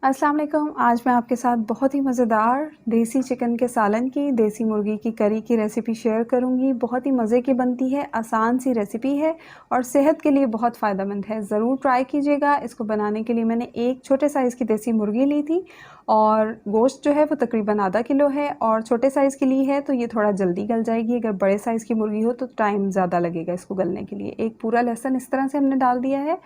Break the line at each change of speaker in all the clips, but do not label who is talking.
अस्सलाम वालेकुम। आज मैं आपके साथ बहुत ही मज़ेदार देसी चिकन के सालन की, देसी मुर्गी की करी की रेसिपी शेयर करूंगी। बहुत ही मज़े की बनती है, आसान सी रेसिपी है और सेहत के लिए बहुत फ़ायदेमंद है। ज़रूर ट्राई कीजिएगा। इसको बनाने के लिए मैंने एक छोटे साइज़ की देसी मुर्गी ली थी और गोश्त जो है वो तकरीबन आधा किलो है और छोटे साइज़ के लिए है तो ये थोड़ा जल्दी गल जाएगी। अगर बड़े साइज़ की मुर्गी हो तो टाइम ज़्यादा लगेगा इसको गलने के लिए। एक पूरा लहसुन इस तरह से हमने डाल दिया है।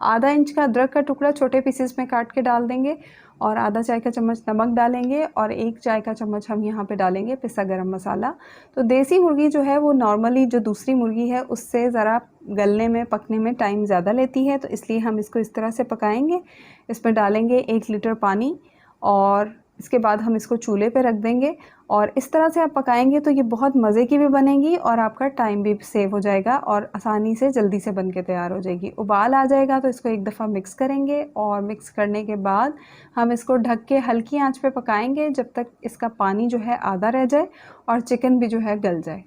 आधा इंच का अदरक का टुकड़ा छोटे पीसेस में काट के डाल देंगे और आधा चाय का चम्मच नमक डालेंगे और 1 चाय का चम्मच हम यहाँ पे डालेंगे पिसा गरम मसाला। तो देसी मुर्गी जो है वो नॉर्मली जो दूसरी मुर्गी है उससे ज़रा गलने में पकने में टाइम ज़्यादा लेती है, तो इसलिए हम इसको इस तरह से पकाएंगे। इसमें डालेंगे 1 लीटर पानी और इसके बाद हम इसको चूल्हे पे रख देंगे और इस तरह से आप पकाएंगे तो ये बहुत मज़े की भी बनेगी और आपका टाइम भी सेव हो जाएगा और आसानी से जल्दी से बन के तैयार हो जाएगी। उबाल आ जाएगा तो इसको एक दफ़ा मिक्स करेंगे और मिक्स करने के बाद हम इसको ढक के हल्की आंच पे पकाएंगे जब तक इसका पानी जो है आधा रह जाए और चिकन भी जो है गल जाए।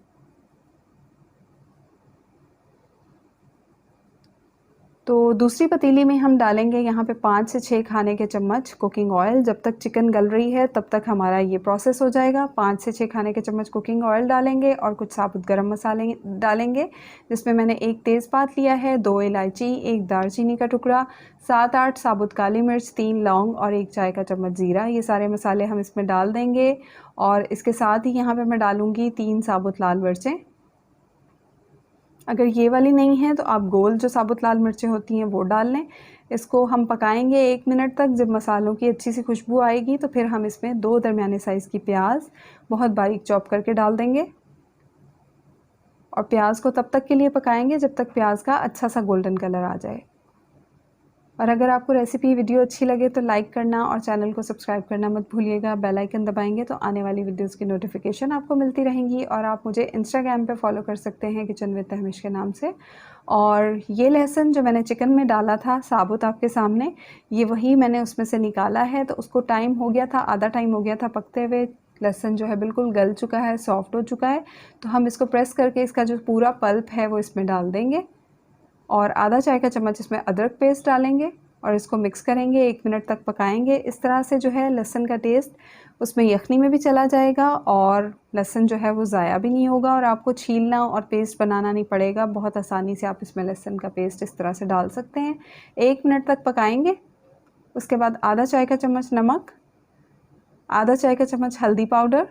तो दूसरी पतीली में हम डालेंगे यहाँ पे 5 से 6 खाने के चम्मच कुकिंग ऑयल। जब तक चिकन गल रही है तब तक हमारा ये प्रोसेस हो जाएगा। 5 से 6 खाने के चम्मच कुकिंग ऑयल डालेंगे और कुछ साबुत गरम मसाले डालेंगे, जिसमें मैंने 1 तेज़पात लिया है, 2 इलायची, 1 दालचीनी का टुकड़ा, 7-8 साबुत काली मिर्च, 3 लौंग और 1 चाय का चम्मच ज़ीरा। ये सारे मसाले हम इसमें डाल देंगे और इसके साथ ही यहाँ पर मैं डालूँगी 3 साबुत लाल मिर्चें। अगर ये वाली नहीं है तो आप गोल जो साबुत लाल मिर्चें होती हैं वो डाल लें। इसको हम पकाएंगे 1 मिनट तक। जब मसालों की अच्छी सी खुशबू आएगी तो फिर हम इसमें 2 दरमियाने साइज़ की प्याज बहुत बारीक चॉप करके डाल देंगे और प्याज को तब तक के लिए पकाएंगे जब तक प्याज का अच्छा सा गोल्डन कलर आ जाए। और अगर आपको रेसिपी वीडियो अच्छी लगे तो लाइक करना और चैनल को सब्सक्राइब करना मत भूलिएगा। बेल आइकन दबाएंगे तो आने वाली वीडियोस की नोटिफिकेशन आपको मिलती रहेंगी और आप मुझे इंस्टाग्राम पे फॉलो कर सकते हैं किचन विद तहमिश के नाम से। और ये लहसुन जो मैंने चिकन में डाला था साबुत आपके सामने, ये वही मैंने उसमें से निकाला है। तो उसको टाइम हो गया था, आधा टाइम हो गया था पकते हुए। लहसुन जो है बिल्कुल गल चुका है, सॉफ्ट हो चुका है। तो हम इसको प्रेस करके इसका जो पूरा पल्प है वो इसमें डाल देंगे और आधा चाय का चम्मच इसमें अदरक पेस्ट डालेंगे और इसको मिक्स करेंगे, 1 मिनट तक पकाएंगे। इस तरह से जो है लहसुन का टेस्ट उसमें यखनी में भी चला जाएगा और लहसुन जो है वो ज़ाया भी नहीं होगा और आपको छीलना और पेस्ट बनाना नहीं पड़ेगा। बहुत आसानी से आप इसमें लहसुन का पेस्ट इस तरह से डाल सकते हैं। 1 मिनट तक पकाएंगे। उसके बाद आधा चाय का चम्मच नमक, आधा चाय का चम्मच हल्दी पाउडर,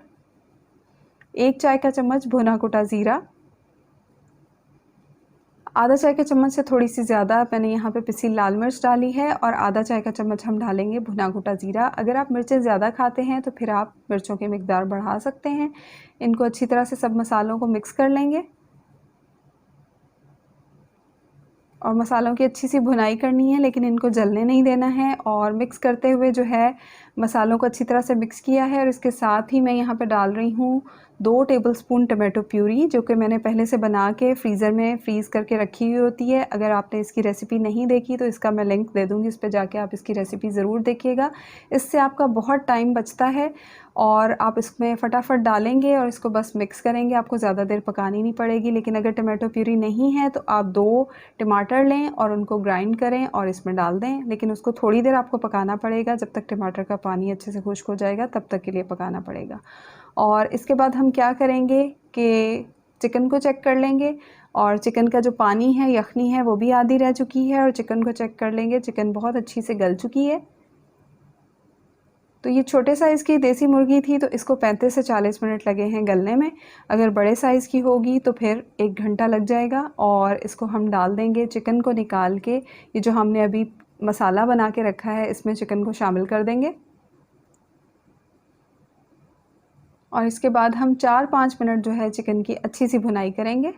1 चाय का चम्मच भुना कुटा ज़ीरा, आधा चाय का चम्मच से थोड़ी सी ज़्यादा मैंने यहाँ पे पिसी लाल मिर्च डाली है और आधा चाय का चम्मच हम डालेंगे भुना कुटा ज़ीरा। अगर आप मिर्चें ज़्यादा खाते हैं तो फिर आप मिर्चों की मिकदार बढ़ा सकते हैं। इनको अच्छी तरह से सब मसालों को मिक्स कर लेंगे और मसालों की अच्छी सी भुनाई करनी है, लेकिन इनको जलने नहीं देना है। और मिक्स करते हुए जो है मसालों को अच्छी तरह से मिक्स किया है और इसके साथ ही मैं यहाँ पे डाल रही हूँ 2 टेबलस्पून टमाटो प्यूरी, जो कि मैंने पहले से बना के फ्रीज़र में फ्रीज़ करके रखी हुई होती है। अगर आपने इसकी रेसिपी नहीं देखी तो इसका मैं लिंक दे दूँगी, इस पर जाके आप इसकी रेसिपी ज़रूर देखिएगा। इससे आपका बहुत टाइम बचता है और आप इसमें फटाफट डालेंगे और इसको बस मिक्स करेंगे, आपको ज़्यादा देर पकानी नहीं पड़ेगी। लेकिन अगर टमाटो प्यूरी नहीं है तो आप 2 टमाटर लें और उनको ग्राइंड करें और इसमें डाल दें, लेकिन उसको थोड़ी देर आपको पकाना पड़ेगा। जब तक टमाटर का पानी अच्छे से खुश्क हो जाएगा तब तक के लिए पकाना पड़ेगा। और इसके बाद हम क्या करेंगे कि चिकन को चेक कर लेंगे और चिकन का जो पानी है, यखनी है, वो भी आधी रह चुकी है और चिकन को चेक कर लेंगे। चिकन बहुत अच्छी से गल चुकी है। तो ये छोटे साइज़ की देसी मुर्गी थी तो इसको 35 से 40 मिनट लगे हैं गलने में। अगर बड़े साइज़ की होगी तो फिर 1 घंटा लग जाएगा। और इसको हम डाल देंगे, चिकन को निकाल के ये जो हमने अभी मसाला बना के रखा है इसमें चिकन को शामिल कर देंगे और इसके बाद हम 4-5 मिनट जो है चिकन की अच्छी सी भुनाई करेंगे।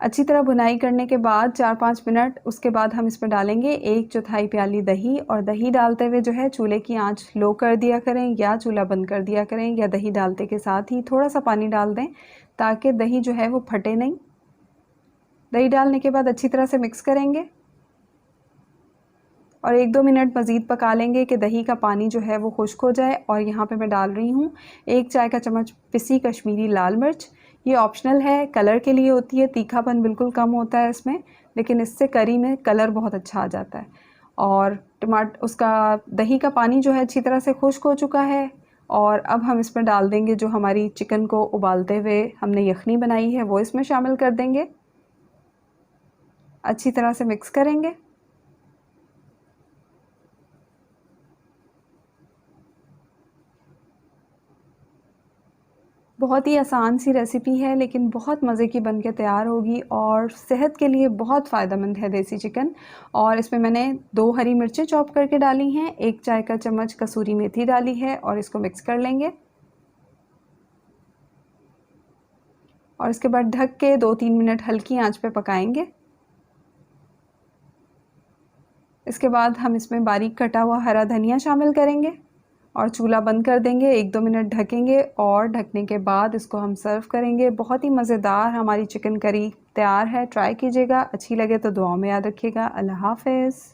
अच्छी तरह भुनाई करने के बाद 4-5 मिनट उसके बाद हम इसमें डालेंगे 1/4 प्याली दही और दही डालते हुए जो है चूल्हे की आंच लो कर दिया करें या चूल्हा बंद कर दिया करें, या दही डालते के साथ ही थोड़ा सा पानी डाल दें ताकि दही जो है वो फटे नहीं। दही डालने के बाद अच्छी तरह से मिक्स करेंगे और 1-2 मिनट मज़ीद पका लेंगे कि दही का पानी जो है वो खुश्क हो जाए। और यहाँ पे मैं डाल रही हूँ 1 चाय का चम्मच पिसी कश्मीरी लाल मिर्च। ये ऑप्शनल है, कलर के लिए होती है, तीखापन बिल्कुल कम होता है इसमें, लेकिन इससे करी में कलर बहुत अच्छा आ जाता है। और उसका दही का पानी जो है अच्छी तरह से खुश्क हो चुका है। और अब हम इसमें डाल देंगे जो हमारी चिकन को उबालते हुए हमने यखनी बनाई है, वो इसमें शामिल कर देंगे। अच्छी तरह से मिक्स करेंगे। बहुत ही आसान सी रेसिपी है, लेकिन बहुत मज़े की बन के तैयार होगी और सेहत के लिए बहुत फ़ायदेमंद है देसी चिकन। और इसमें मैंने 2 हरी मिर्चें चॉप करके डाली हैं, 1 चाय का चम्मच कसूरी मेथी डाली है और इसको मिक्स कर लेंगे। और इसके बाद ढक के 2-3 मिनट हल्की आंच पे पकाएंगे। इसके बाद हम इसमें बारीक कटा हुआ हरा धनिया शामिल करेंगे और चूल्हा बंद कर देंगे। 1-2 मिनट ढकेंगे और ढकने के बाद इसको हम सर्व करेंगे। बहुत ही मज़ेदार हमारी चिकन करी तैयार है। ट्राई कीजिएगा, अच्छी लगे तो दुआओं में याद रखिएगा। अल्लाह हाफ़िज़।